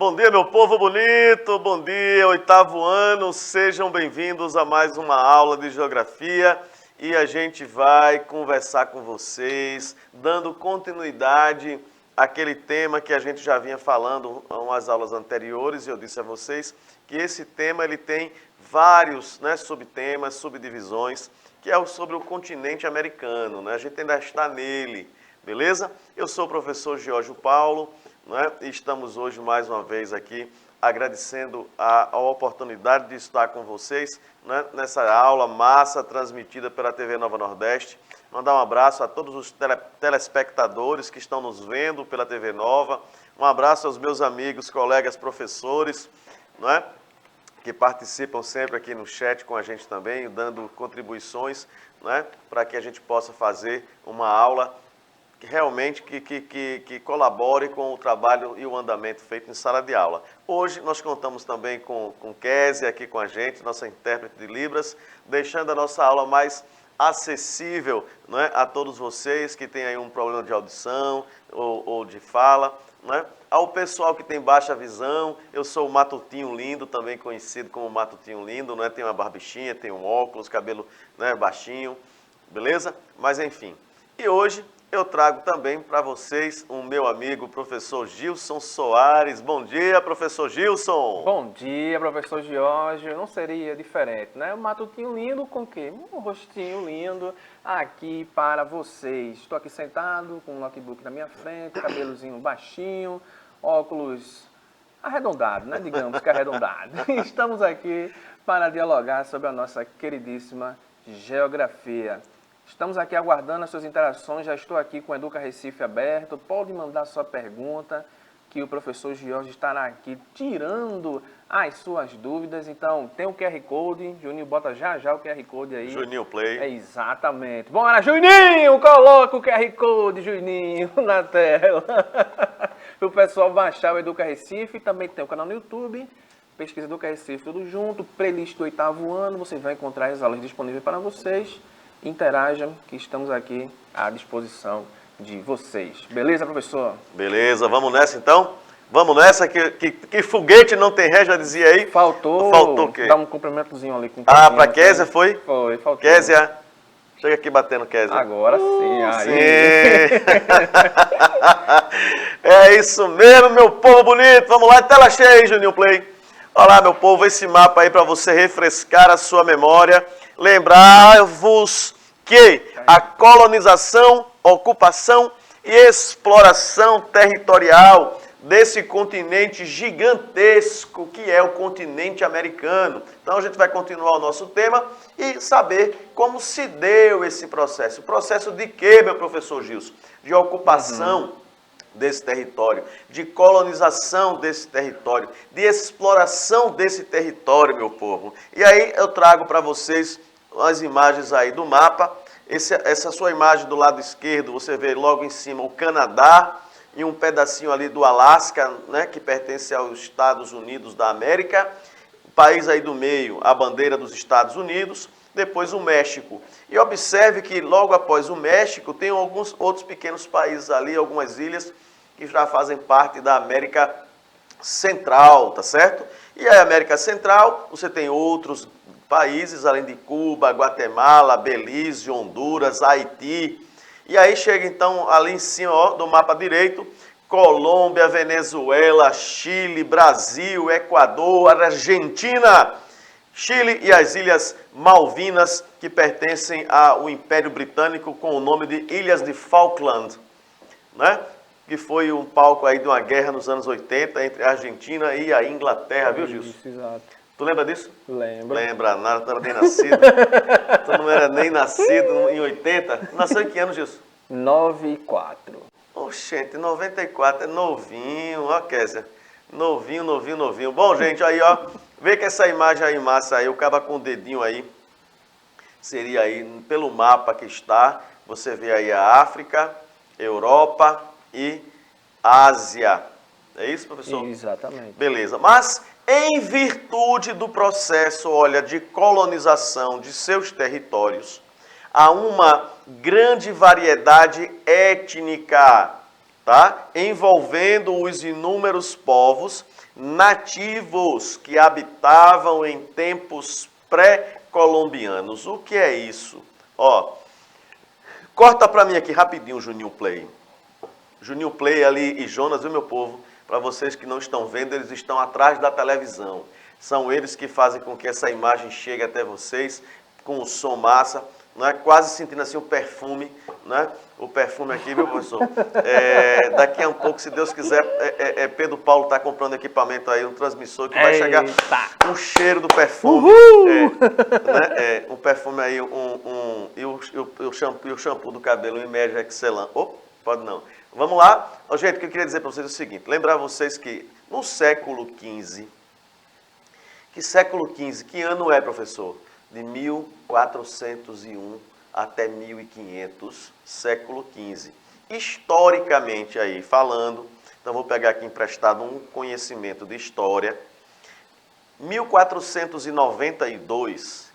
Bom dia, meu povo bonito, bom dia, 8º ano, sejam bem-vindos a mais uma aula de Geografia e a gente vai conversar com vocês, dando continuidade àquele tema que a gente já vinha falando em umas aulas anteriores, e eu disse a vocês que esse tema ele tem vários subtemas, subdivisões, que é sobre o continente americano, a gente ainda está nele, beleza? Eu sou o professor Giorgio Paulo, e estamos hoje mais uma vez aqui agradecendo a oportunidade de estar com vocês nessa aula massa transmitida pela TV Nova Nordeste. Mandar um abraço a todos os telespectadores que estão nos vendo pela TV Nova. Um abraço aos meus amigos, colegas, professores, que participam sempre aqui no chat com a gente também, dando contribuições, para que a gente possa fazer uma aula realmente que colabore com o trabalho e o andamento feito em sala de aula. Hoje nós contamos também com Kézia aqui com a gente, nossa intérprete de Libras, deixando a nossa aula mais acessível a todos vocês que têm aí um problema de audição ou de fala. Ao pessoal que tem baixa visão, eu sou o Matutinho Lindo, também conhecido como Matutinho Lindo, tem uma barbichinha, tem um óculos, cabelo baixinho, beleza? Mas enfim, e hoje eu trago também para vocês o meu amigo, professor Gilson Soares. Bom dia, professor Gilson. Bom dia, professor Giorgio. Não seria diferente, Um matutinho lindo com o quê? Um rostinho lindo aqui para vocês. Estou aqui sentado com um notebook na minha frente, cabelozinho baixinho, óculos arredondado, Digamos que arredondado. Estamos aqui para dialogar sobre a nossa queridíssima geografia. Estamos aqui aguardando as suas interações, já estou aqui com o Educa Recife aberto, pode mandar sua pergunta, que o professor Giorgio estará aqui tirando as suas dúvidas. Então, tem o QR Code, Juninho bota já o QR Code aí. Juninho Play. Exatamente. Bora, Juninho, coloca o QR Code, Juninho, na tela. Para o pessoal baixar o Educa Recife, também tem o canal no YouTube, pesquisa Educa Recife, tudo junto, playlist do 8º ano, você vai encontrar as aulas disponíveis para vocês. Interajam, que estamos aqui à disposição de vocês. Beleza, professor? Beleza, vamos nessa então? Vamos nessa, que foguete não tem ré, já dizia aí. Faltou o quê? Dar um cumprimentozinho ali com o para Kézia foi? Foi, faltou. Kézia, chega aqui batendo, Kézia. Agora sim, aí. Sim. É isso mesmo, meu povo bonito. Vamos lá, tela cheia aí, Juninho Play. Olha lá, meu povo, esse mapa aí para você refrescar a sua memória. Lembrar-vos que a colonização, ocupação e exploração territorial desse continente gigantesco que é o continente americano. Então a gente vai continuar o nosso tema e saber como se deu esse processo. O processo de quê, meu professor Gilson? De ocupação desse território, de colonização desse território, de exploração desse território, meu povo. E aí eu trago para vocês as imagens aí do mapa. Essa sua imagem do lado esquerdo, você vê logo em cima o Canadá e um pedacinho ali do Alasca, que pertence aos Estados Unidos da América. O país aí do meio, a bandeira dos Estados Unidos. Depois o México. E observe que logo após o México tem alguns outros pequenos países ali, algumas ilhas que já fazem parte da América Central, tá certo? E a América Central, você tem outros países, além de Cuba, Guatemala, Belize, Honduras, Haiti. E aí chega então ali em cima do mapa direito, Colômbia, Venezuela, Chile, Brasil, Equador, Argentina, Chile e as Ilhas Malvinas, que pertencem ao Império Britânico com o nome de Ilhas de Falkland, que foi um palco aí de uma guerra nos anos 80 entre a Argentina e a Inglaterra, viu, Gilson? Isso, exato. Tu lembra disso? Lembro. Lembra nada, tu não era nem nascido. Tu não era nem nascido em 80. Nasceu em que ano, Gilson? 94. Oxente, 94 é novinho, ó, Kézia. Novinho. Bom, gente, aí, ó, vê que essa imagem aí massa aí, o cara com o dedinho aí, seria aí, pelo mapa que está, você vê aí a África, Europa e Ásia. É isso, professor? Exatamente. Beleza, mas em virtude do processo, olha, de colonização de seus territórios, há uma grande variedade étnica, tá? Envolvendo os inúmeros povos nativos que habitavam em tempos pré-colombianos. O que é isso? Ó, corta para mim aqui rapidinho, Juninho Play. Juninho Play ali e Jonas, viu, meu povo? Para vocês que não estão vendo, eles estão atrás da televisão. São eles que fazem com que essa imagem chegue até vocês com o som massa, não é? Quase sentindo assim o perfume, né? O perfume aqui, viu, professor? Daqui a um pouco, se Deus quiser, Pedro Paulo está comprando equipamento aí, um transmissor que vai chegar um cheiro do perfume. Um perfume aí, e o shampoo do cabelo, um Imagine Excelente. Pode não. Vamos lá. Gente, o que eu queria dizer para vocês é o seguinte, lembrar vocês que no século XV, que ano é, professor? De 1401 até 1500, século XV. Historicamente aí, falando, então vou pegar aqui emprestado um conhecimento de história. 1492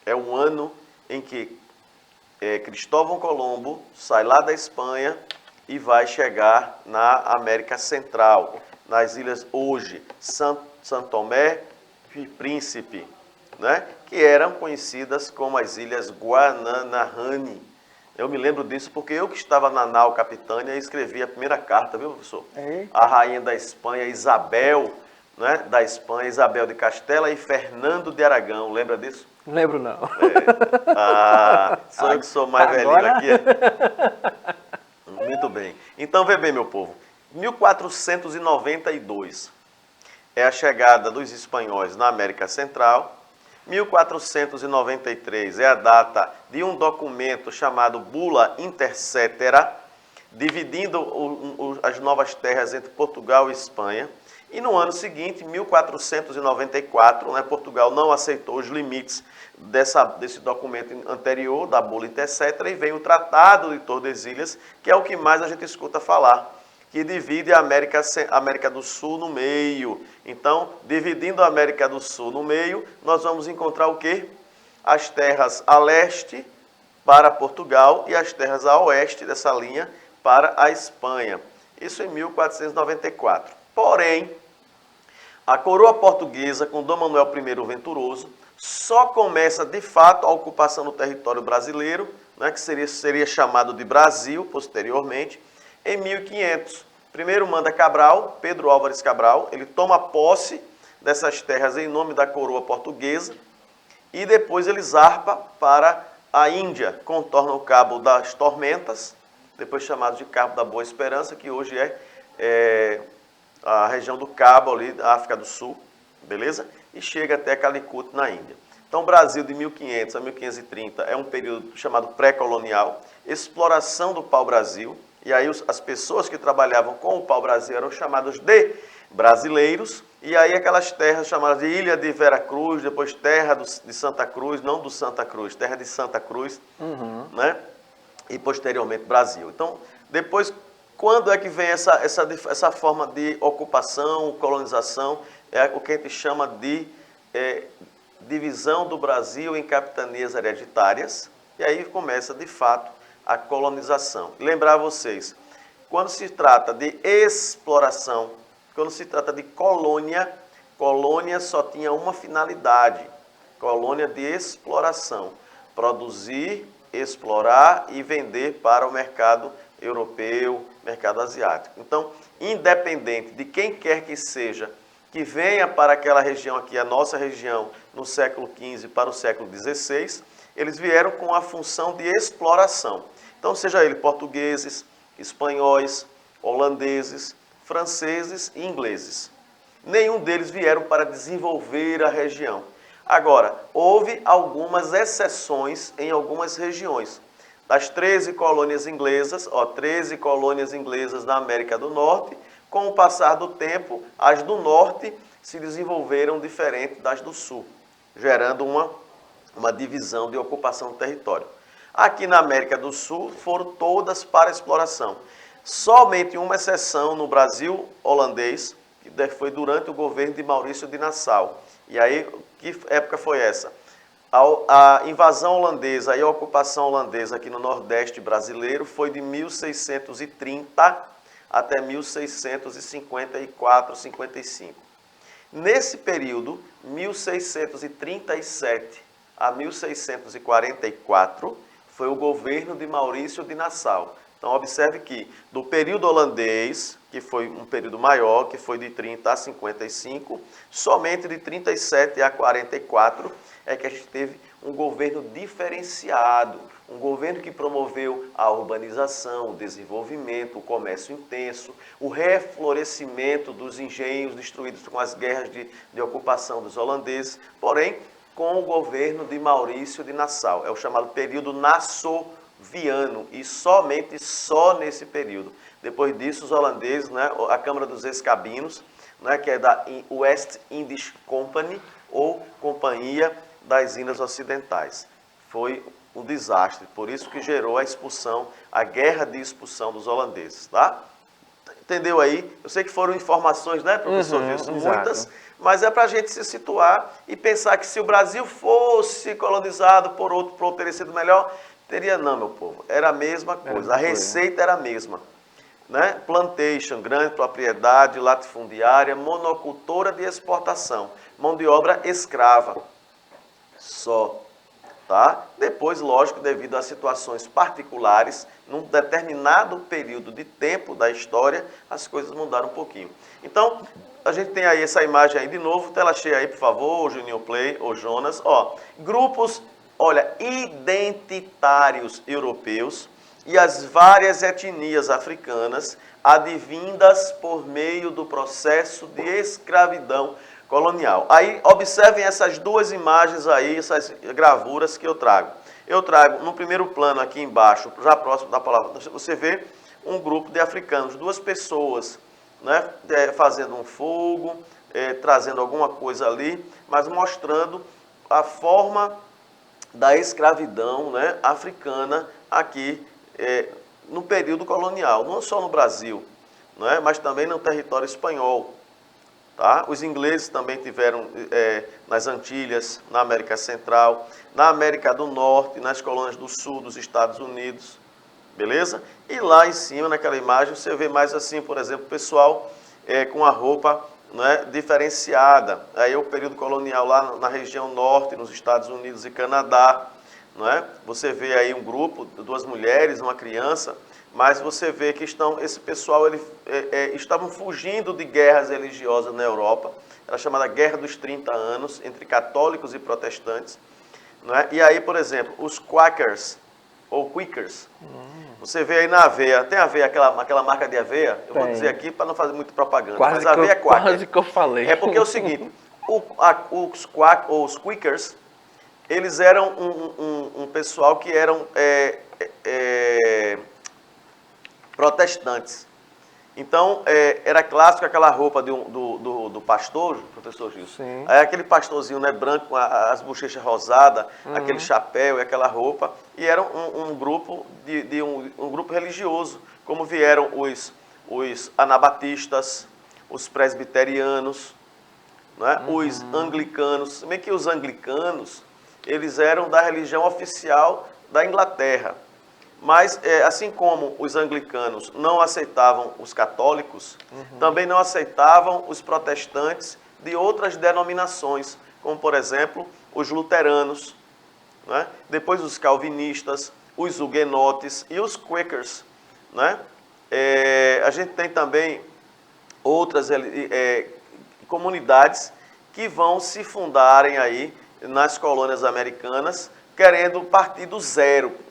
é o ano em que Cristóvão Colombo sai lá da Espanha e vai chegar na América Central, nas ilhas hoje, São Tomé e Príncipe, né? Que eram conhecidas como as Ilhas Guanahani. Eu me lembro disso porque eu que estava na nau Capitânia e escrevi a primeira carta, viu, professor? A rainha da Espanha, Isabel, né? Da Espanha, Isabel de Castela e Fernando de Aragão, lembra disso? Não lembro não. Sou eu que sou mais velhinho aqui. Muito bem. Então, vê bem, meu povo. 1492 é a chegada dos espanhóis na América Central. 1493 é a data de um documento chamado Bula Intercetera, dividindo as novas terras entre Portugal e Espanha. E no ano seguinte, 1494, né, Portugal não aceitou os limites desse documento anterior, da Bula Intercetera, e vem o Tratado de Tordesilhas, que é o que mais a gente escuta falar, que divide a América do Sul no meio. Então, dividindo a América do Sul no meio, nós vamos encontrar o quê? As terras a leste para Portugal e as terras a oeste dessa linha para a Espanha. Isso em 1494. Porém, a coroa portuguesa, com Dom Manuel I Venturoso, só começa de fato a ocupação do território brasileiro, né, que seria chamado de Brasil posteriormente, em 1500. Primeiro manda Cabral, Pedro Álvares Cabral, ele toma posse dessas terras em nome da coroa portuguesa e depois ele zarpa para a Índia, contorna o Cabo das Tormentas, depois chamado de Cabo da Boa Esperança, que hoje é a região do Cabo ali, da África do Sul, beleza? E chega até Calicut, na Índia. Então, o Brasil de 1500 a 1530 é um período chamado pré-colonial, exploração do pau-brasil, e aí as pessoas que trabalhavam com o pau-brasil eram chamadas de brasileiros, e aí aquelas terras chamadas de Ilha de Vera Cruz, depois terra de Santa Cruz, não do Santa Cruz, terra de Santa Cruz, né? E posteriormente Brasil. Então, depois, quando é que vem essa forma de ocupação, colonização, é o que a gente chama de divisão do Brasil em capitanias hereditárias, e aí começa, de fato, a colonização. Lembrar vocês, quando se trata de exploração, quando se trata de colônia, colônia só tinha uma finalidade, colônia de exploração, produzir, explorar e vender para o mercado europeu, mercado asiático. Então, independente de quem quer que seja, que venha para aquela região aqui, a nossa região, no século XV para o século XVI, eles vieram com a função de exploração. Então, seja ele portugueses, espanhóis, holandeses, franceses e ingleses. Nenhum deles vieram para desenvolver a região. Agora, houve algumas exceções em algumas regiões. Das 13 colônias inglesas, 13 colônias inglesas na América do Norte, com o passar do tempo, as do Norte se desenvolveram diferente das do Sul, gerando uma divisão de ocupação do território. Aqui na América do Sul foram todas para exploração. Somente uma exceção no Brasil holandês, que foi durante o governo de Maurício de Nassau. E aí, que época foi essa? A invasão holandesa e a ocupação holandesa aqui no Nordeste brasileiro foi de 1630 até 1654, 55. Nesse período, 1637 a 1644, foi o governo de Maurício de Nassau. Então, observe que do período holandês, que foi um período maior, que foi de 30 a 55, somente de 37 a 44 é que a gente teve um governo diferenciado, um governo que promoveu a urbanização, o desenvolvimento, o comércio intenso, o reflorescimento dos engenhos destruídos com as guerras de ocupação dos holandeses, porém, com o governo de Maurício de Nassau. É o chamado período nassoviano, e somente nesse período. Depois disso, os holandeses, né, a Câmara dos Escabinos, né, que é da West Indies Company, ou Companhia das Índias Ocidentais. Foi um desastre, por isso que gerou a expulsão, a guerra de expulsão dos holandeses, tá? Entendeu aí? Eu sei que foram informações, né, professor Gilson? Muitas, mas é para a gente se situar e pensar que se o Brasil fosse colonizado por teria sido melhor, teria não, meu povo. Era a mesma coisa, a receita era a mesma. Né? Plantation, grande propriedade, latifundiária, monocultora de exportação, mão de obra escrava, só. Tá? Depois, lógico, devido a situações particulares, num determinado período de tempo da história, as coisas mudaram um pouquinho. Então, a gente tem aí essa imagem aí de novo, tela cheia aí, por favor, Juninho Play, ou Jonas. Ó, grupos, olha, identitários europeus e as várias etnias africanas advindas por meio do processo de escravidão colonial. Aí, observem essas duas imagens aí, essas gravuras que eu trago. Eu trago, no primeiro plano aqui embaixo, já próximo da palavra, você vê um grupo de africanos, duas pessoas, né, fazendo um fogo, trazendo alguma coisa ali, mas mostrando a forma da escravidão, né, africana aqui no período colonial, não só no Brasil, né, mas também no território espanhol. Tá? Os ingleses também tiveram nas Antilhas, na América Central, na América do Norte, nas colônias do Sul dos Estados Unidos, beleza? E lá em cima, naquela imagem, você vê mais assim, por exemplo, o pessoal com a roupa, né, diferenciada. Aí é o período colonial lá na região norte, nos Estados Unidos e Canadá. Né? Você vê aí um grupo, duas mulheres, uma criança, mas você vê que esse pessoal estavam fugindo de guerras religiosas na Europa, era chamada Guerra dos 30 Anos, entre católicos e protestantes. Né? E aí, por exemplo, os Quakers, ou Quakers, você vê aí na aveia, tem aveia, aquela marca de aveia? Eu vou dizer aqui para não fazer muito propaganda, mas a aveia é Quaker. Quase que eu falei. É porque é o seguinte, os Quakers, eles eram um pessoal que eram protestantes. Então, era clássico aquela roupa do pastor, professor Gilson. Aí aquele pastorzinho, né, branco, com as bochechas rosadas, aquele chapéu e aquela roupa. E era um grupo um grupo religioso, como vieram os anabatistas, os presbiterianos, né, os anglicanos. Se bem que os anglicanos, eles eram da religião oficial da Inglaterra. Mas, assim como os anglicanos não aceitavam os católicos, também não aceitavam os protestantes de outras denominações, como, por exemplo, os luteranos, né? Depois os calvinistas, os huguenotes e os quakers. Né? A gente tem também outras comunidades que vão se fundarem aí nas colônias americanas, querendo partir do zero.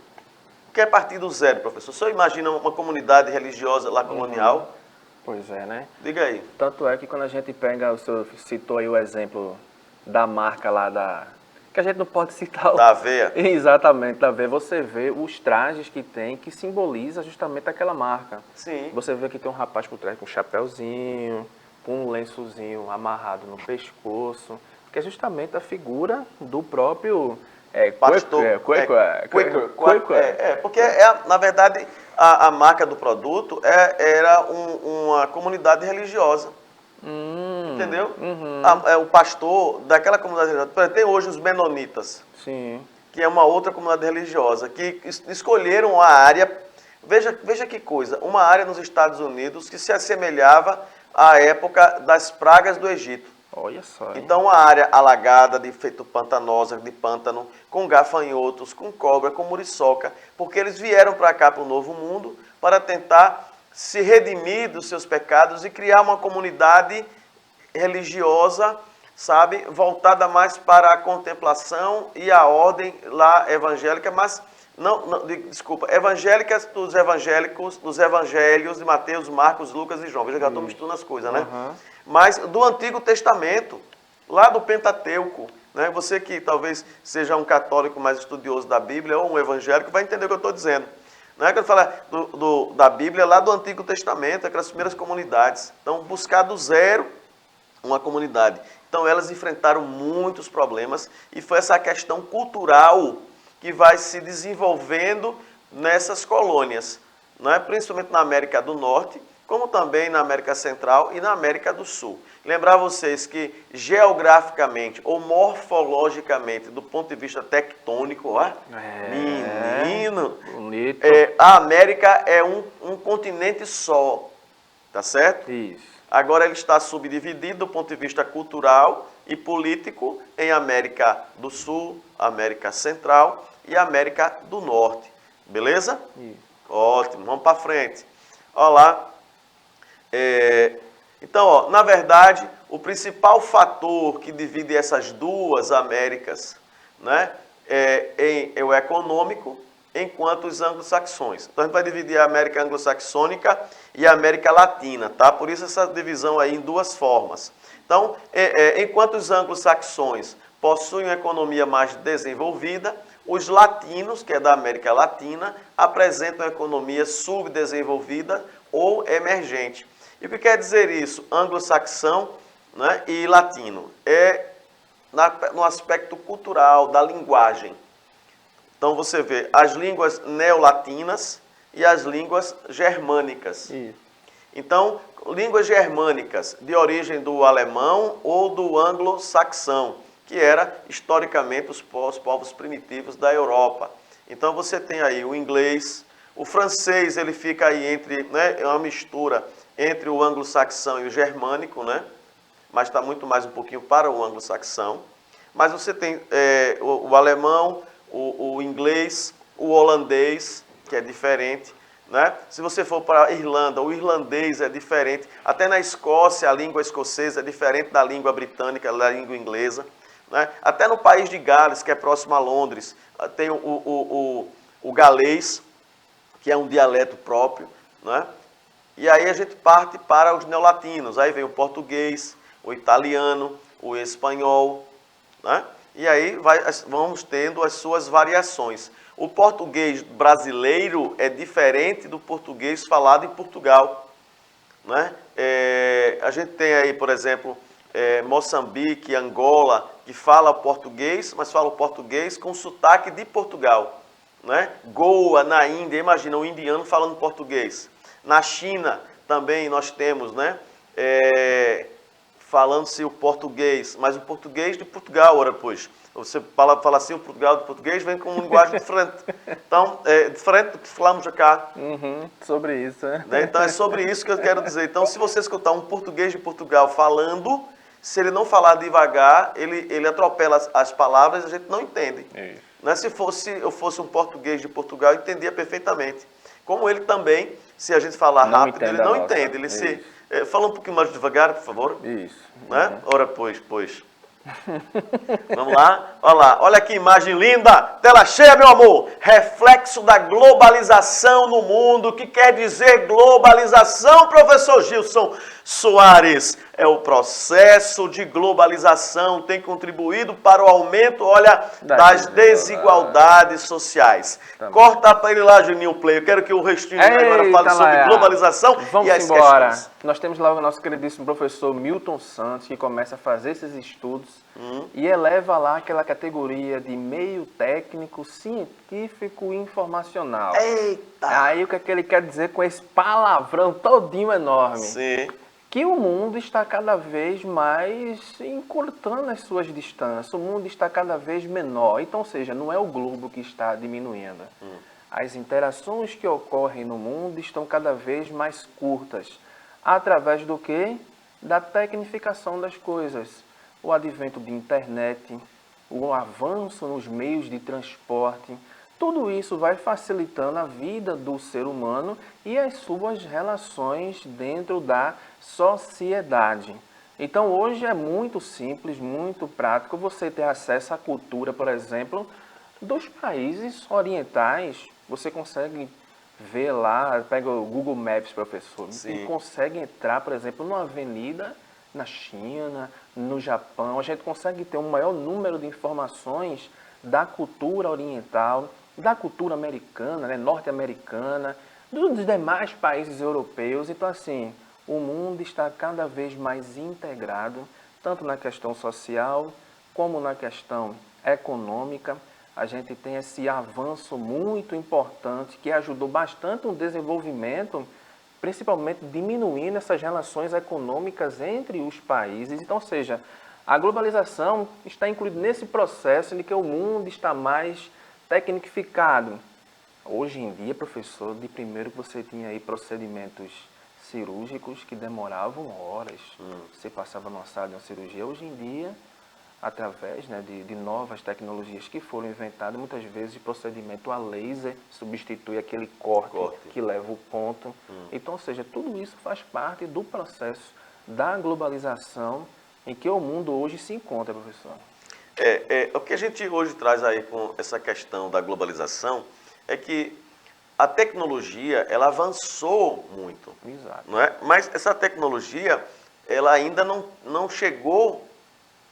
O que é partir do zero, professor? O senhor imagina uma comunidade religiosa lá colonial? Pois é, né? Diga aí. Tanto é que quando a gente pega, o senhor citou aí o exemplo da marca lá que a gente não pode citar... Da aveia. Exatamente, da aveia. Você vê os trajes que tem, que simboliza justamente aquela marca. Sim. Você vê que tem um rapaz por trás com um chapéuzinho, com um lençozinho amarrado no pescoço, que é justamente a figura do próprio... pastor. Quaker. Porque, na verdade, a marca do produto era uma comunidade religiosa. Entendeu? O pastor daquela comunidade religiosa. Tem hoje os menonitas. Sim. Que é uma outra comunidade religiosa, que escolheram a área. Veja que coisa, uma área nos Estados Unidos que se assemelhava à época das pragas do Egito. Olha só, hein? Então, uma área alagada, de feito pantanosa, de pântano, com gafanhotos, com cobra, com muriçoca, porque eles vieram para cá, para o Novo Mundo, para tentar se redimir dos seus pecados e criar uma comunidade religiosa, sabe, voltada mais para a contemplação e a ordem lá evangélica, mas desculpa, evangélicas dos evangélicos, dos evangelhos de Mateus, Marcos, Lucas e João. Veja que eu estou misturando as coisas, né? Mas do Antigo Testamento, lá do Pentateuco, né? Você que talvez seja um católico mais estudioso da Bíblia ou um evangélico vai entender o que eu estou dizendo. Não é que eu falo da Bíblia lá do Antigo Testamento, aquelas primeiras comunidades. Então, buscar do zero uma comunidade. Então, elas enfrentaram muitos problemas e foi essa questão cultural que vai se desenvolvendo nessas colônias, não é? Principalmente na América do Norte, como também na América Central e na América do Sul. Lembrar vocês que geograficamente ou morfologicamente, do ponto de vista tectônico, ó, menino, bonito. A América é um continente só, tá certo? Isso. Agora ele está subdividido do ponto de vista cultural e político em América do Sul, América Central e América do Norte. Beleza? Isso. Ótimo, vamos para frente. Olha lá. Então, ó, na verdade, o principal fator que divide essas duas Américas, né, é o econômico, enquanto os anglo-saxões. Então, a gente vai dividir a América anglo-saxônica e a América latina, tá? Por isso essa divisão aí em duas formas. Então, enquanto os anglo-saxões possuem uma economia mais desenvolvida, os latinos, que é da América Latina, apresentam uma economia subdesenvolvida ou emergente. E o que quer dizer isso? Anglo-saxão, né, e latino. No aspecto cultural, da linguagem. Então você vê as línguas neolatinas e as línguas germânicas. Isso. Então, línguas germânicas de origem do alemão ou do anglo-saxão, que era historicamente os povos primitivos da Europa. Então você tem aí o inglês, o francês, ele fica aí entre, né, é uma mistura entre o anglo-saxão e o germânico, né? Mas está muito mais um pouquinho para o anglo-saxão. Mas você tem o alemão, o inglês, o holandês, que é diferente, né? Se você for para a Irlanda, o irlandês é diferente. Até na Escócia, a língua escocesa é diferente da língua britânica, da língua inglesa, né? Até no país de Gales, que é próximo a Londres, tem o galês, que é um dialeto próprio, né? E aí a gente parte para os neolatinos. Aí vem o português, o italiano, o espanhol, né? E aí vamos tendo as suas variações. O português brasileiro é diferente do português falado em Portugal, né? A gente tem aí, por exemplo, Moçambique, Angola, que fala português, mas fala o português com sotaque de Portugal, né? Goa, na Índia, imagina um indiano falando português. Na China também nós temos, né? Falando-se o português, mas o português de Portugal, ora pois. Você fala assim, o Portugal do português vem com uma linguagem diferente. Então, é diferente do que falamos cá. Sobre isso, né? Então, é sobre isso que eu quero dizer. Então, se você escutar um português de Portugal falando, se ele não falar devagar, ele atropela as palavras e a gente não entende. Né? Se eu fosse um português de Portugal, eu entendia perfeitamente. Como ele também, se a gente falar rápido, ele não entende. Ele fala um pouquinho mais devagar, por favor. Isso. Né? Ora, pois. Vamos lá? Olha lá, olha que imagem linda, tela cheia, meu amor. Reflexo da globalização no mundo. O que quer dizer globalização, professor Gilson Soares? É o processo de globalização, tem contribuído para o aumento, olha, das desigualdades sociais. Corta para ele lá, Juninho Play. Eu quero que o restinho agora fale sobre globalização e as embora. Questões. Nós temos lá o nosso queridíssimo professor Milton Santos, que começa a fazer esses estudos e eleva lá aquela categoria de meio técnico, científico e informacional. Eita! Aí o que é que ele quer dizer com esse palavrão todinho enorme? Sim. Que o mundo está cada vez mais encurtando as suas distâncias, o mundo está cada vez menor. Então, ou seja, não é o globo que está diminuindo. As interações que ocorrem no mundo estão cada vez mais curtas. Através do quê? da tecnificação das coisas, o advento de internet, o avanço nos meios de transporte, tudo isso vai facilitando a vida do ser humano e as suas relações dentro da sociedade. Então hoje é muito simples, muito prático você ter acesso à cultura, por exemplo, dos países orientais. Você consegue ver lá, pega o Google Maps, professor, Sim. e consegue entrar, por exemplo, numa avenida na China, no Japão. A gente consegue ter um maior número de informações da cultura oriental, da cultura americana, né, norte-americana, dos demais países europeus. Então, assim, o mundo está cada vez mais integrado, tanto na questão social como na questão econômica. A gente tem esse avanço muito importante que ajudou bastante no desenvolvimento, principalmente diminuindo essas relações econômicas entre os países. Então, ou seja, a globalização está incluída nesse processo de que o mundo está mais tecnificado. Hoje em dia, professor, de primeiro que você tinha aí procedimentos cirúrgicos que demoravam horas. Você passava numa sala de uma cirurgia. Hoje em dia, através, né, de novas tecnologias que foram inventadas, muitas vezes de procedimento a laser substitui aquele corte. Que leva o ponto. Então, ou seja, tudo isso faz parte do processo da globalização em que o mundo hoje se encontra, professor. O que a gente hoje traz aí com essa questão da globalização é que a tecnologia, ela avançou muito. Exato. Não é? Mas essa tecnologia, ela ainda não chegou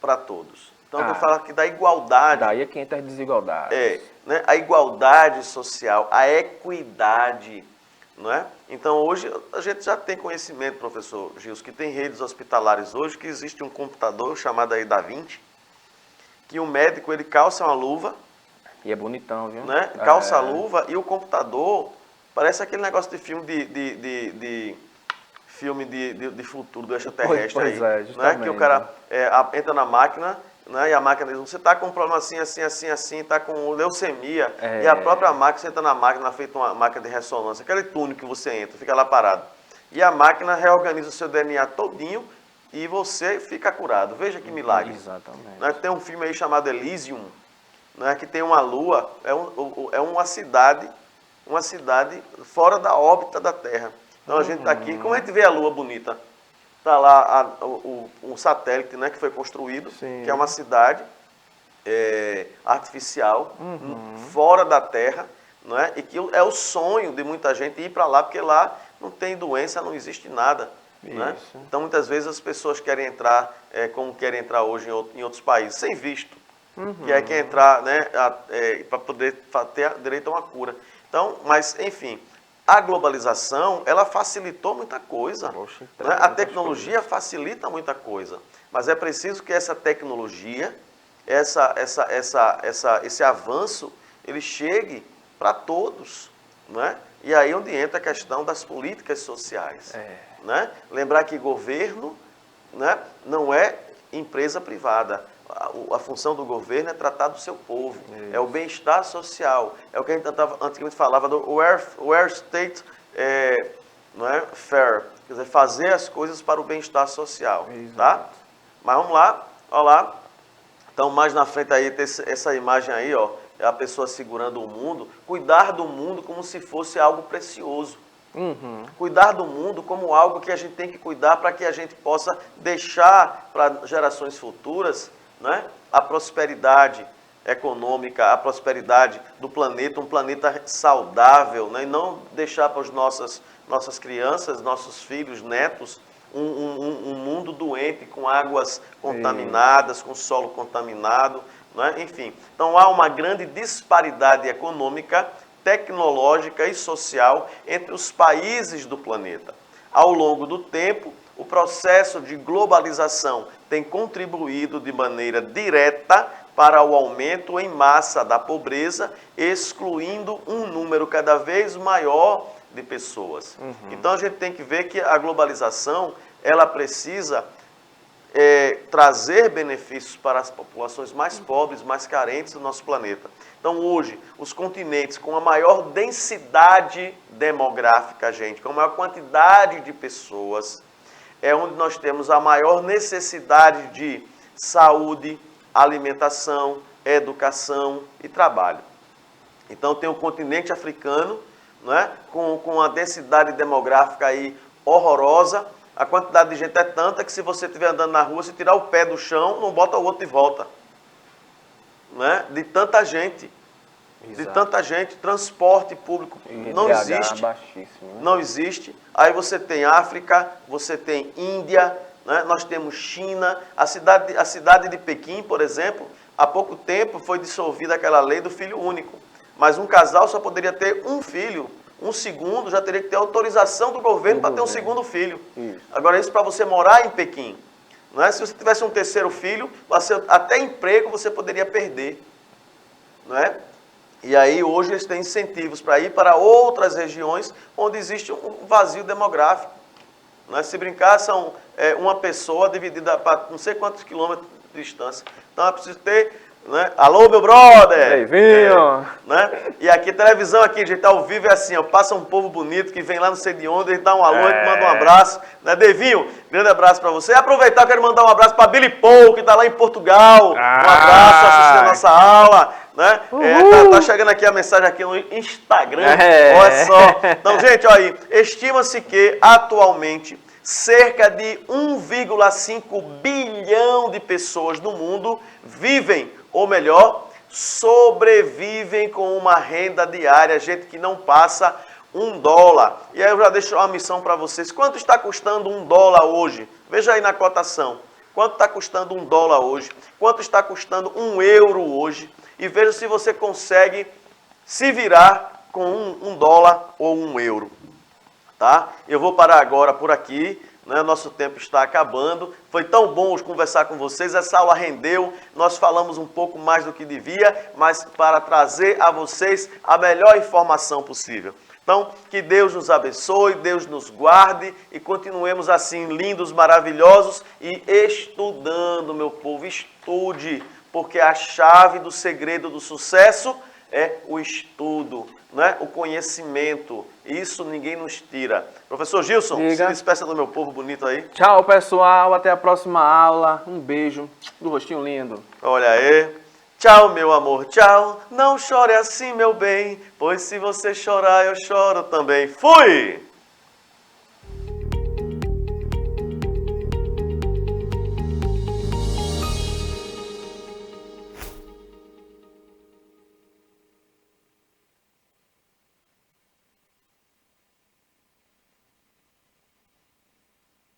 para todos. Então, eu vou falar aqui da igualdade. Daí é que entra as desigualdades. Né? A igualdade social, a equidade. Não é? Então, hoje, a gente já tem conhecimento, professor Gils, que tem redes hospitalares hoje, que existe um computador chamado aí Da Vinci, que o médico, ele calça uma luva. E é bonitão, viu? Né? Calça a luva e o computador parece aquele negócio de filme de futuro do extraterrestre Pois aí. é, justamente. Né? Que o cara entra na máquina, né? E a máquina diz, você está com um problema assim, está com leucemia. E a própria máquina entra na máquina, feita uma máquina de ressonância, aquele túnel que você entra, fica lá parado. E a máquina reorganiza o seu DNA todinho e você fica curado. Veja que milagre. Exatamente. Né? Tem um filme aí chamado Elysium, né, que tem uma lua, é uma cidade fora da órbita da Terra. Então a gente está aqui, como a gente vê a lua bonita? Está lá um satélite, né, que foi construído, Sim. que é uma cidade artificial, fora da Terra, né, e que é o sonho de muita gente ir para lá, porque lá não tem doença, não existe nada. Né? Então muitas vezes as pessoas querem entrar, como querem entrar hoje em outros países, sem visto. Que aí quer entrar, né, para poder ter direito a uma cura. Então, mas, enfim, a globalização, ela facilitou muita coisa. Poxa, né? A tecnologia facilita muita coisa. Mas é preciso que essa tecnologia, esse avanço, ele chegue para todos. Né? E aí onde entra a questão das políticas sociais. Né? Lembrar que governo, né, não é empresa privada. A função do governo é tratar do seu povo, é o bem-estar social, é o que a gente antigamente falava do where state não é, fair, quer dizer, fazer as coisas para o bem-estar social. Tá? Mas vamos lá, olha lá, então mais na frente aí, tem essa imagem aí, ó, é a pessoa segurando o mundo, cuidar do mundo como se fosse algo precioso. Cuidar do mundo como algo que a gente tem que cuidar para que a gente possa deixar para gerações futuras, né, a prosperidade econômica, a prosperidade do planeta, um planeta saudável, né, e não deixar para as nossas crianças, nossos filhos, netos, um mundo doente, com águas contaminadas, com solo contaminado, né, enfim. Então há uma grande disparidade econômica, tecnológica e social entre os países do planeta. Ao longo do tempo, o processo de globalização tem contribuído de maneira direta para o aumento em massa da pobreza, excluindo um número cada vez maior de pessoas. Então a gente tem que ver que a globalização, ela precisa trazer benefícios para as populações mais pobres, mais carentes do nosso planeta. Então hoje, os continentes com a maior densidade demográfica, gente, com a maior quantidade de pessoas, é onde nós temos a maior necessidade de saúde, alimentação, educação e trabalho. Então tem o continente africano, né, com uma densidade demográfica aí horrorosa. A quantidade de gente é tanta que se você estiver andando na rua, se tirar o pé do chão, não bota o outro de volta. Né? De tanta gente. Exato. De tanta gente, transporte público não existe. Baixíssimo, né? Não existe. Aí você tem África, você tem Índia, né? Nós temos China. A cidade de Pequim, por exemplo, há pouco tempo foi dissolvida aquela lei do filho único. Mas um casal só poderia ter um filho. Um segundo já teria que ter autorização do governo para ter um segundo filho. Isso. Agora, isso para você morar em Pequim. Não é? Se você tivesse um terceiro filho, até emprego você poderia perder. Não é? E aí, hoje, eles têm incentivos para ir para outras regiões onde existe um vazio demográfico. Não é? Se brincar, são uma pessoa dividida para não sei quantos quilômetros de distância. Então, é preciso ter... Né? Alô, meu brother! Devinho! Né? E aqui, televisão aqui, a gente tá ao vivo, é assim, ó, passa um povo bonito que vem lá não sei de onde, a gente dá um alô, a gente manda um abraço, né, Devinho? Grande abraço pra você. Aproveitar, eu quero mandar um abraço pra Billy Paul, que tá lá em Portugal. Um abraço, assistindo a nossa aula, né? Tá chegando aqui a mensagem aqui no Instagram, olha só. Então, gente, olha aí, estima-se que, atualmente, cerca de 1,5 bilhão de pessoas no mundo vivem, ou melhor, sobrevivem com uma renda diária, gente que não passa $1. E aí eu já deixo uma missão para vocês. Quanto está custando $1 hoje? Veja aí na cotação. Quanto está custando $1 hoje? Quanto está custando €1 hoje? E veja se você consegue se virar com $1 ou €1. Tá? Eu vou parar agora por aqui. Né? Nosso tempo está acabando. Foi tão bom conversar com vocês. Essa aula rendeu. Nós falamos um pouco mais do que devia, mas para trazer a vocês a melhor informação possível. Então, que Deus nos abençoe, Deus nos guarde e continuemos assim lindos, maravilhosos e estudando, meu povo. Estude, porque a chave do segredo do sucesso é o estudo, né? O conhecimento. Isso ninguém nos tira. Professor Gilson, se despeça do meu povo bonito aí. Tchau, pessoal. Até a próxima aula. Um beijo do rostinho lindo. Olha aí. Tchau, meu amor, tchau. Não chore assim, meu bem, pois se você chorar, eu choro também. Fui!